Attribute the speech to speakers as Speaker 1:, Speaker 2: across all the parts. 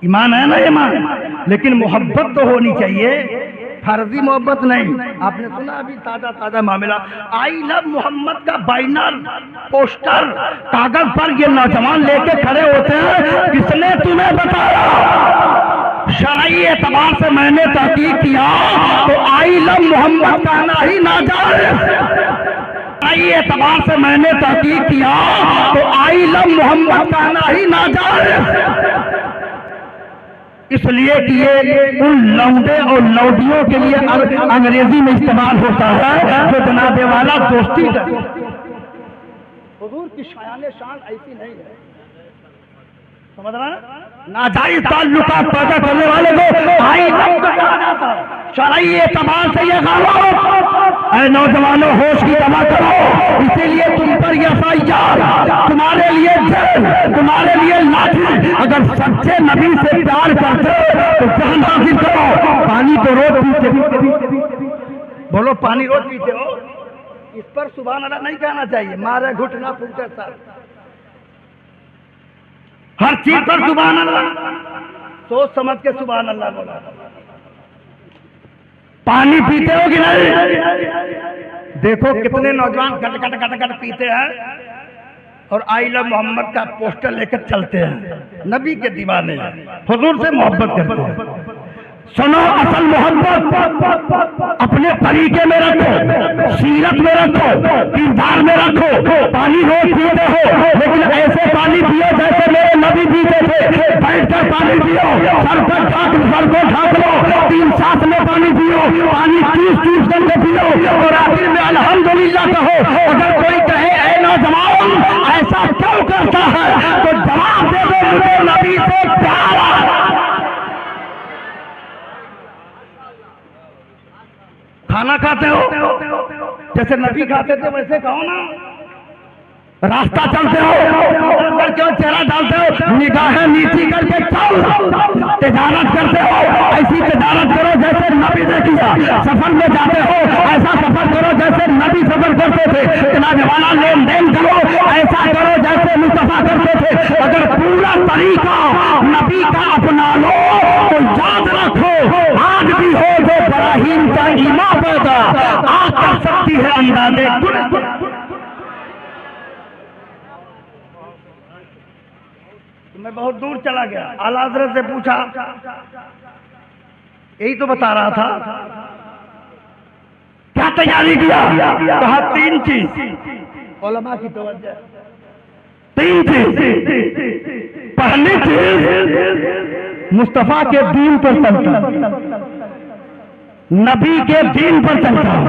Speaker 1: ईमान है ना, ईमान, लेकिन मोहब्बत तो होनी चाहिए, फर्जी मोहब्बत नहीं। आपने सुना अभी ताजा ताजा मामला, आई लव मोहम्मद का बैनर पोस्टर कागज पर ये नौजवान लेके खड़े होते हैं। किसने तुम्हें बताया? शरई एतबार से मैंने तहकीक किया तो आई लव मोहम्मद कहना ही नाजायज। शरई एतबार से मैंने तहकीक किया तो आई लव मोहम्मद कहना ही नाजायज, इसलिए कि ये उन लौंडे और लौडियों के लिए अंग्रेजी में इस्तेमाल होता है जो जनाबे वाला दोस्ती है। हुजूर की शान शान ऐसी नहीं है, समझ रहा है? नाजायज ताल्लुकात पैदा करने वाले को आई लव कहा जाता है। शरई एतबार से ये गालो, ऐ नौजवानों होश की दवा करो, इसीलिए तुम पर ये FIR, तुम्हारे लिए जेल, तुम्हारे लिए लाठी। अगर सच्चे नबी से प्यार करते तो जान हासिल करो। पानी तो रोज पीते, बोलो पानी रोज पीते हो, इस पर सुभान अल्लाह नहीं कहना चाहिए, मारे घुटना फूटे सर, हर चीज पर सुभान अल्लाह, सोच समझ के सुभान अल्लाह बोला। पानी पीते हो कि नहीं? देखो कितने नौजवान गट गट गट गट पीते हैं और आई लव मोहम्मद का पोस्टर लेकर चलते हैं, नबी के दीवाने, हुजूर से मोहब्बत करते हैं। सुनो, असल मोहब्बत अपने तरीके में रखो, सीरत में रखो, किरदार में रखो। पानी रोज पीते हो, लेकिन ऐसे पानी पियो जैसे मेरे नबी पीते थे। बैठकर पानी पियो, सर को ढाक लो, 3 सांस में पानी पियो, पानी चूस करके पियो और आखिर में अल्हम्दुलिल्लाह कहो। अगर कोई कहे ऐ नौजवान ऐसा क्यों करता है, तो जवाब दे दो मुझे नबी से प्यार है। खाना खाते हो जैसे नबी खाते थे वैसे खाओ ना, रास्ता चलते हो क्यों चेहरा डालते हो, निगाहें नीची करके चल, तिजारत करते हो ऐसी तिजारत करो जैसे नबी ने किया, सफर में जाते हो ऐसा सफर करो जैसे नबी सफर करते थे, जनाबे वाला लेन देन करो ऐसा करो जैसे मुस्तफा करते थे। अगर पूरा तरीका नबी का अपना लो तो याद रखो आज भी हो जो इब्राहिम का ईमान पैदा आ कर सकती है अंदाजे। मैं बहुत दूर चला गया, आला हज़रत से पूछा, यही तो बता रहा था, क्या तैयारी किया? कहा 3 चीज, उलमा की तवज्जो, 3 चीज। पहली चीज मुस्तफा के दीन पर चलता, नबी के दीन पर चलता है,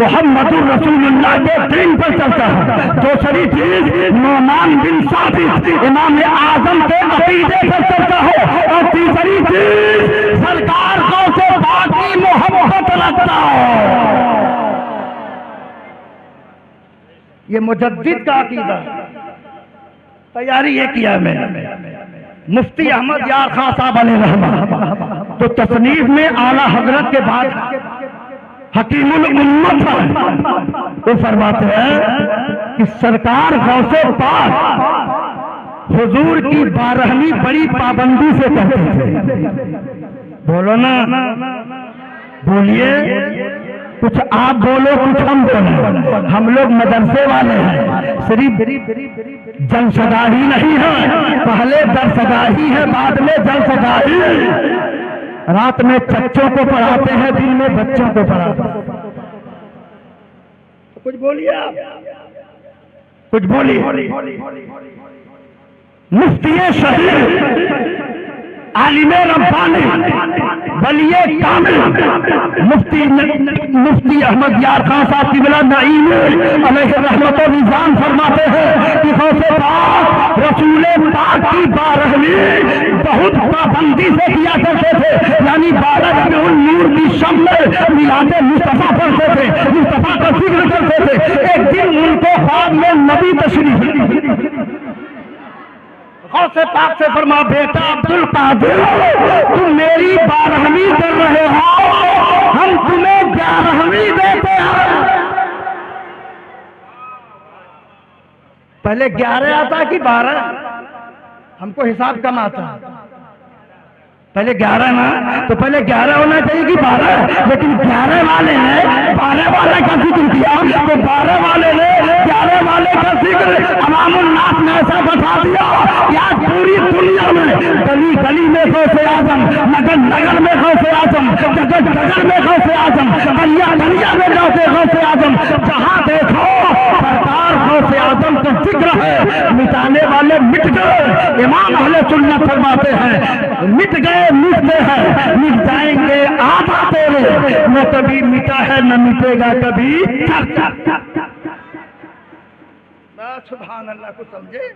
Speaker 1: मोहम्मदुर रसूलुल्लाह के दीन पर चलता है। दूसरी चीज नोमान बिन साबित इमाम आजम के अकीदे पर चलता हो, और तीसरी चीज सरकार को से बाकी मोहब्बत रखता हो। ये मुजद्दिद का अकीदा, तैयारी ये किया मैंने। मुफ्ती अहमद यार खां साहब अलैहिर्रहमा तो तसनीफ में आला हजरत के बाद हकीमुल उम्मत वो फरमाते हैं कि सरकार गौसे पाक हुजूर की 12वीं बड़ी पाबंदी से कहते थे। बोलो ना, बोलिए, कुछ आप बोलो कुछ हम बोलो। हम लोग मदरसे वाले हैं, सिर्फ जलसगाही नहीं है, पहले दरसगाही है बाद में जलसगाही। रात में बच्चों को पढ़ाते हैं, दिन में बच्चों को पढ़ाते हैं। कुछ बोलिए आप, कुछ बोलिए। मुफ्ती शहीद आलिम रब्बानी वलिये कामिल मुफ्ती अहमद यार खां साहब किबला नईम अलैहिर्रहमत निजाम फरमाते हैं कि गौसे पाक रसूले पाक की 12वीं बहुत पाबंदी से किया करते थे, यानी 12 नूर की शम में मिलादे मुस्तफा पढ़ते थे, मुस्तफा का जिक्र करते थे। एक दिन उनको ख्वाब में नबी तशरीफ गौसे पाक से फरमा, बेटा अब्दुल कादिर तुम मेरी 12वीं कर रहे हो, हम तुम्हें 11वीं देते हैं। पहले 11 आता कि 12? हमको हिसाब कम आता। पहले 11 ना, तो पहले 11 होना चाहिए कि 12, लेकिन 11 वाले ने 12 वाले का जिक्र किया, तो 12 वाले ने 11 वाले का जिक्र अवामुल नास ने ऐसा बता दिया कि आज पूरी दुनिया में गली गली में गौसे आजम, नगर नगर में गौसे आजम, जगह जगह में गौसे आजम, गलिया गलिया में गौसे आजम, जहाँ देखो सरकार गौसे आजम का जिक्र है। मिटाने वाले मिट गए, इमाम अहले सुन्नत फरमाते हैं मिट गए मिटते हैं, मिट जाएंगे आधा तेरे, न कभी मिटा है न मिटेगा कभी। सुभान अल्लाह को समझे,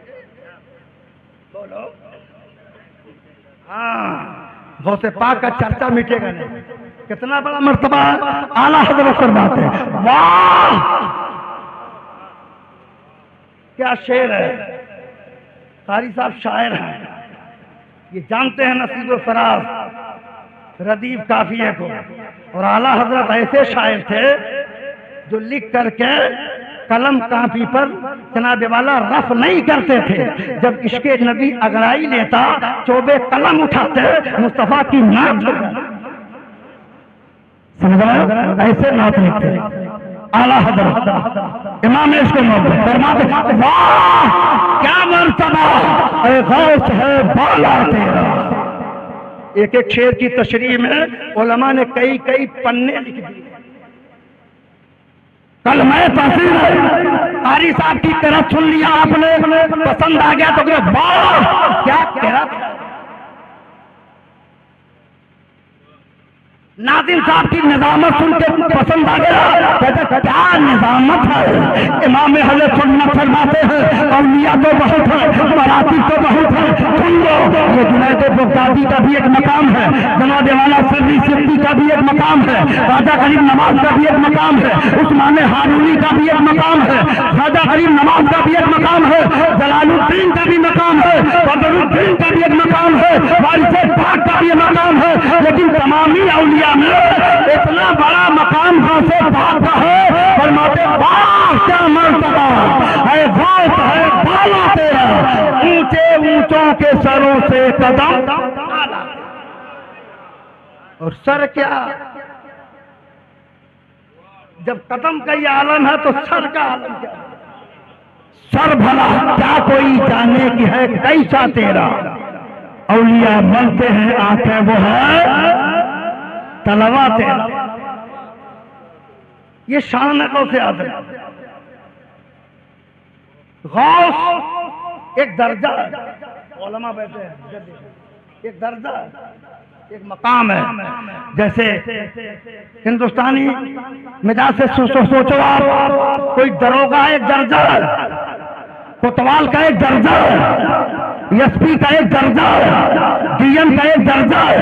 Speaker 1: बोलो। हाँ, गौसे पाक का चर्चा मिटेगा नहीं। कितना बड़ा मर्तबा आला हज़रत फरमाते हैं। वाह क्या शेर है, कारी साहब शायर हैं, ये जानते हैं नसीब फराज रदीफ काफिये को। और आला हजरत ऐसे शायर थे जो लिख करके कलम कापी पर जनाबे वाला रफ नहीं करते थे। जब इसके नबी अगड़ाई लेता, चोबे कलम उठाते, मुस्तफा की नात समझ, ऐसे नात लिखते आला हजरत इमाम इसको फरमाते, वाह क्या मर्तबा ऐ गौस है बाला तेरा। एक एक शेर की तशरीह में उलमा ने कई कई पन्ने लिख दिए। कल मैं तहसील कारी साहब की तरफ सुन लिया आपने, पसंद आ गया तो वाह क्या कह, नादिम साहब की निजामत सुन के पसंद आ गया, कहते क्या निजामत है। इमाम अहले सुन्नत फरमाते हैं औलिया तो बहुत है, मराती तो बहुत है, सुन लो ये जुनैद बगदादी का भी एक मकाम है, जनाब वाला सिर्री सिद्दी का भी एक मकाम है, राजा गरीब नवाज का भी एक मकाम है, उस्मान हारूनी का भी एक मकाम है, राजा गरीब नवाज का भी एक मकाम है, जलालुद्दीन का भी मकाम है, बदरुद्दीन का भी एक मकाम है, वारिस पाक का भी मकाम है। लेकिन तमामी औलिया में इतना बड़ा मकाम गौसे पाक का है, फरमाते वाह क्या मर्तबा है, गौस है बाला तेरा, ऊंचे ऊंचों के सरों से कदम आला। और सर क्या, जब कदम का ये आलम है तो सर का आलम क्या, सर भला क्या कोई जाने की है कैसा तेरा। औलिया बनते हैं आंखें वो है तलवा तेरा, ये शान है गौसे आजम। गौस एक दर्जा है, उलमा बैठे हैं, एक दर्जा है, एक मकाम है। जैसे हिंदुस्तानी मिजाज से सोचो आप, कोई दरोगा एक दर्जा है, कोतवाल का एक दर्जा है, एसपी का एक दर्जा है, डीएम का एक दर्जा है,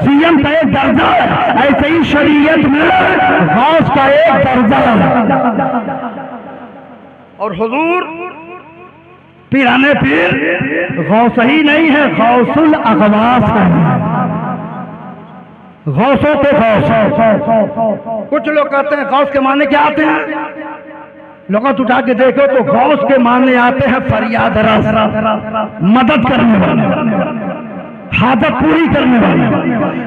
Speaker 1: सीएम का एक दर्जा है, ऐसे ही शरीयत में गौस का एक दर्जा है। और हुजूर पीराने पीर गौस ही नहीं है, गौसुल अगवास है, गौसों के गौस। कुछ लोग कहते हैं गौस के माने क्या आते हैं, लोगों उठा के देखो तो गौस के माने आते हैं फरियाद रस, मदद करने वाले, हाजत पूरी करने वाले।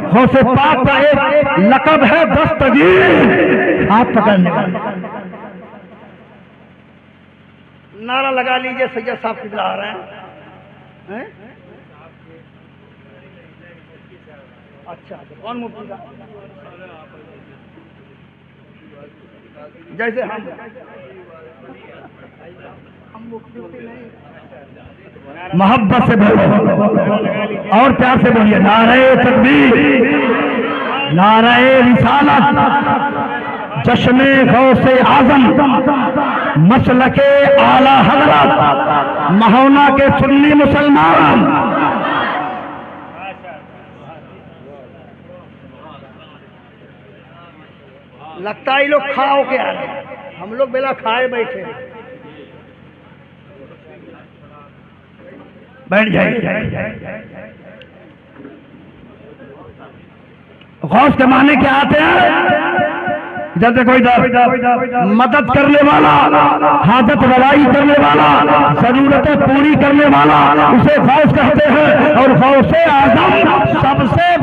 Speaker 1: गौसे पाक का एक लकब है दस्तगीर, हाथ पकड़ने वाले। नारा लगा लीजिए, सैयद साहब किधर आ रहे हैं? अच्छा कौन मुफ्ती का, जैसे हम मोहब्बत से बोलो और प्यार से बोलिए, नारे तकबीर, नारे रिसालत, जश्ने गौसे आजम, मसलके आला हजरत, महोना के सुन्नी मुसलमान। लगता है लोग खाओ के आ रहे, हम लोग बेला खाए बैठे। बैठ जाइए। गौस के माने क्या आते हैं, जैसे कोई मदद करने वाला, हाजत रवाई करने वाला, जरूरतें पूरी करने वाला, उसे गौस कहते हैं। और गौसे आजम सबसे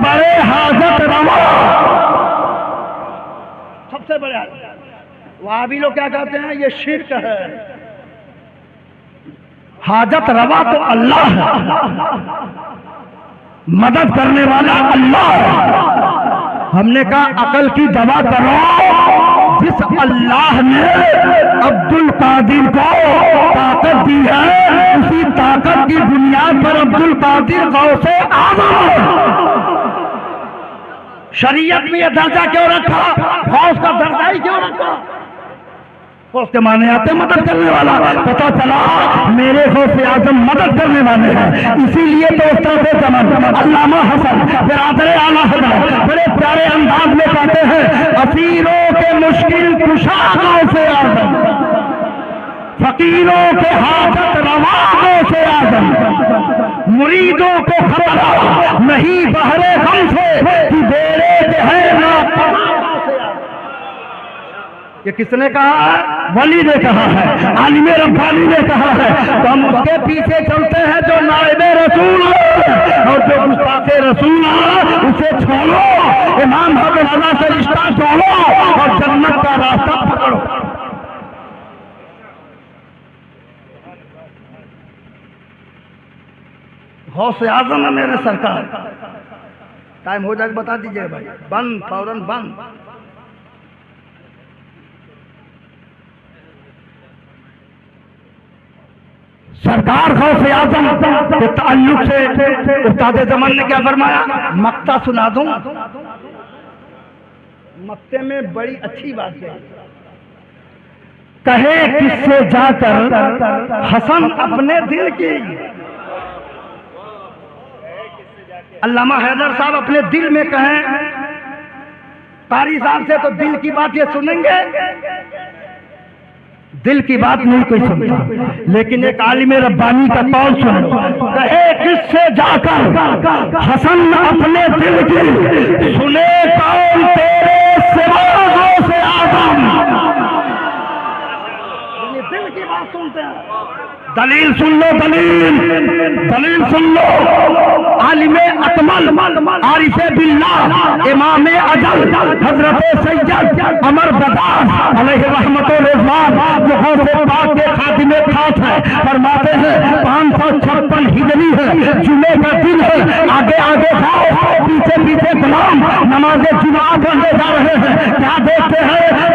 Speaker 1: वहाबी लोग क्या कहते हैं, ये शिर्क है। हाजत रवा तो अल्लाह है, मदद करने वाला अल्लाह है। हमने कहा अकल की दवा करो, जिस अल्लाह ने अब्दुल कादिर को ताकत दी है, उसी ताकत की बुनियाद पर अब्दुल कादिर गौसे आज़म। शरीयत में यह दर्जा क्यों रखा, गौस का दर्जा ही क्यों रखा? गौस के माने आते मदद करने वाला, पता चला मेरे गौसे आज़म मदद करने वाले हैं। इसीलिए तो उस्ताद ज़मान अल्लामा हसन बिरादर आला हज़रत बड़े प्यारे अंदाज में कहते हैं, असीरों के मुश्किल कुशा गौसे आज़म, फकीरों के हाजत रवा गौसे आज़म, मुरीदों को खतरा नहीं बहरे गम से कि बेड़े के है ना पनाह गौसे आज़म। ये किसने कहा है? वली ने कहा है, आलिम रब्बानी ने कहा है। तो हम उसके पीछे चलते हैं जो नाइबे रसूल है, और जो गुस्ताखे रसूल है उसे छोड़ो, इमाम हज़रत से रिश्ता छोड़ो और जन्नत का रास्ता पकड़ो। गौसे आज़म है मेरे सरकार। टाइम हो जाए बता दीजिए भाई, बंद फौरन बंद। सरकार गौसे आज़म के ताल्लुक से उस्ताद ज़मान ने क्या फरमाया, मक्ता सुना दूं। मक्ते में बड़ी अच्छी बात है, कहे किससे जाकर हसन अपने दिल की। अल्लामा हैदर साहब अपने दिल में कहें, कारी साहब से तो दिल की बात ये सुनेंगे, दिल की बात नहीं कोई सुनता। लेकिन एक आलिम रब्बानी का कौल सुन लो, कहे किससे जाकर हसन अपने दिल की, सुने कौन तेरे सिवा गौसे आज़म। दिल की बात सुनते हैं, दलील सुन लो, दलील सुन लो। आलिम अकमल आरिफे बिल्लाह इमाम अजल हजरत सैयद अमर बदास अलैहि रहमतुर रिज़वान जो गौसे पाक के खातिमे खास है, फरमाते हैं 556 हिजरी है, जुमे का दिन है, आगे आगे जाओ, पीछे पीछे गुलाम नमाज़े जुमा पढ़ने जा रहे हैं। क्या देखते हैं?